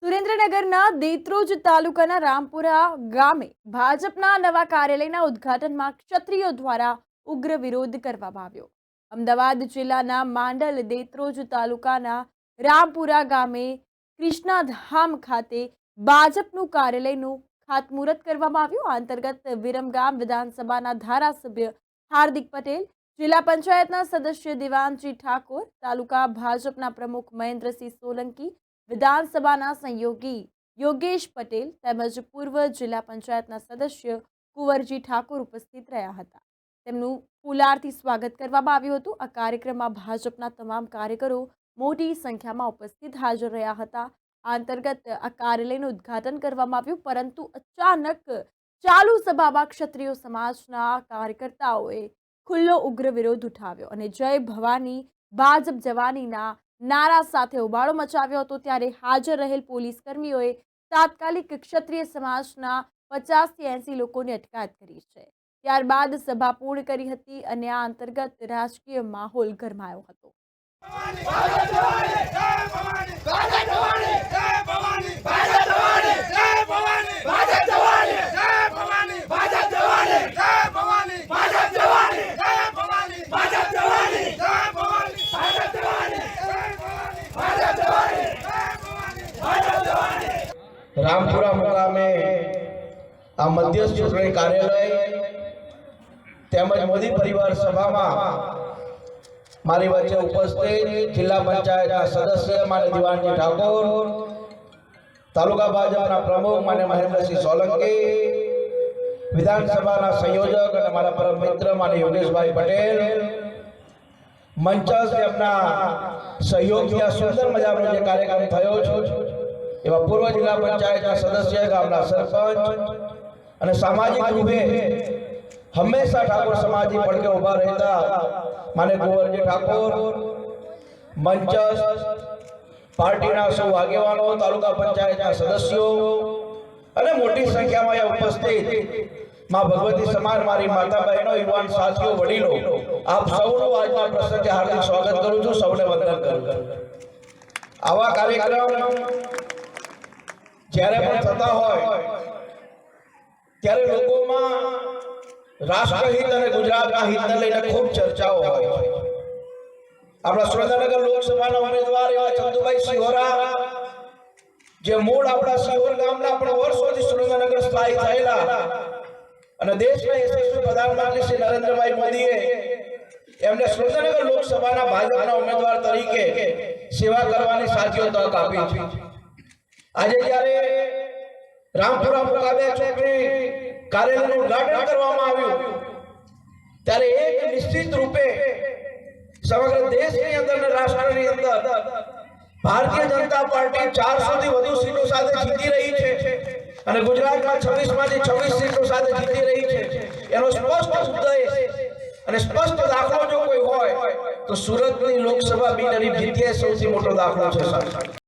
સુરેન્દ્રનગરના દેત્રોજ તાલુકાના રામપુરા ગામે ભાજપના નવા કાર્યાલયના ઉદ્ઘાટનમાં ક્ષત્રિયો દ્વારા ઉગ્ર વિરોધ કરવામાં આવ્યો। અમદાવાદ જિલ્લાના માંડલ દેત્રોજ તાલુકાના રામપુરા ગામે કૃષ્ણાધામ ખાતે ભાજપનું કાર્યાલયનું ખાતમુહૂર્ત કરવામાં આવ્યું। આ અંતર્ગત વિરમગામ વિધાનસભાના ધારાસભ્ય હાર્દિક પટેલ, જિલ્લા પંચાયતના સદસ્ય દેવાનજી ઠાકોર, તાલુકા ભાજપના પ્રમુખ મહેન્દ્રસિંહ સોલંકી, વિધાનસભાના સંયોગી યોગેશ પટેલ તેમજ પૂર્વ જિલ્લા પંચાયતના સદસ્ય કુંવરજી ઠાકોર ઉપસ્થિત રહ્યા હતા। તેમનું ફુલારથી સ્વાગત કરવામાં આવ્યું હતું। આ કાર્યક્રમમાં ભાજપના તમામ કાર્યકરો મોટી સંખ્યામાં ઉપસ્થિત હાજર રહ્યા હતા। આ અંતર્ગત આ કાર્યાલયનું ઉદ્ઘાટન કરવામાં આવ્યું, પરંતુ અચાનક ચાલુ સભામાં ક્ષત્રિય સમાજના કાર્યકર્તાઓએ ખુલ્લો ઉગ્ર વિરોધ ઉઠાવ્યો અને જય ભવાની ભાજપ જવાનીના નારા સાથે હોબાળો મચાવ્યો હતો। ત્યારે હાજર રહેલ પોલીસ કર્મીઓએ તાત્કાલિક ક્ષત્રિય સમાજના 50 થી 80 લોકોની અટકાયત કરી છે। ત્યારબાદ સભા પૂર્ણ કરી હતી અને આ અંતર્ગત રાજકીય માહોલ ગરમાયો હતો। रामपुरा मुकामे आ मध्यस्थ चूंटणी कार्यालय તેમજ મોદી પરિવાર સભામાં મારી વચ્ચે ઉપસ્થિત જિલ્લા પંચાયતના સદસ્ય માન્ય દિવાનજી ઠાકોર, તાલુકા ભાજપના પ્રમુખ માન્ય મહેન્દ્રસિંહ સોલંકી, વિધાનસભાના સંયોજક અને મારા પરમ મિત્ર માન્ય યોગેશભાઈ પટેલ, મંચસ્થ એમના સહયોગથી આ સુંદર મજાનો જે કાર્યક્રમ થયો છે એવા પૂર્વ જિલ્લા પંચાયતના સદસ્ય, ગામના સરપંચ અને સામાજિક રૂપે હંમેશા ઠાકોર સમાજની પડકે ઉભા રહેતા માન્ય કુંવરજી ઠાકોર, મંચસ્થ પાર્ટીના સૌ આગેવાનો, તાલુકા પંચાયતના સદસ્યો અને મોટી સંખ્યામાં અહીંયા ઉપસ્થિત માં ભગવતી સમાન મારી માતા બહેનો, યુવાન સાથીઓ, વડીલો, આપ સૌનું આજના પ્રસંગે હાર્દિક સ્વાગત કરું છું, સૌને વંદન કરું છું। આવા કાર્યક્રમ જ્યારે પણ થતા હોય ત્યારે લોકોમાં રાષ્ટ્રહિત અને ગુજરાતના હિતને લઈને ખૂબ ચર્ચાઓ હોય છે। આપણા સુરેન્દ્રનગર લોકસભાના ઉમેદવાર એવા ચંદુભાઈ સિહોરા, જે મૂળ આપણા સિહોર ગામના પણ વર્ષોથી સુરેન્દ્રનગર સ્થાયી થયેલા અને દેશના યશસ્વી પ્રધાનમંત્રી શ્રી નરેન્દ્રભાઈ મોદીએ એમને સુરેન્દ્રનગર લોકસભાના ભાજપના ઉમેદવાર તરીકે સેવા કરવાની સાચી તક આપી છે। આજે જ્યારે રામપુરા મુકામે ચૂંટણી કાર્યાલયનું ઉદ્ઘાટન કરવામાં આવ્યું ત્યારે એક નિશ્ચિત રૂપે સમગ્ર દેશની અંદર અને રાષ્ટ્રની અંદર ભારતીય જનતા પાર્ટી 400 થી વધુ સીટો સાથે જીતી રહી છે અને ગુજરાતમાં 26 માંથી 26 સીટો સાથે જીતી રહી છે। એનો સ્પષ્ટ ઉદ્દેશ અને સ્પષ્ટ દાખલો જો કોઈ હોય તો સુરતની લોકસભા બિનહરીફ જીતીએ સૌથી મોટો દાખલો છે।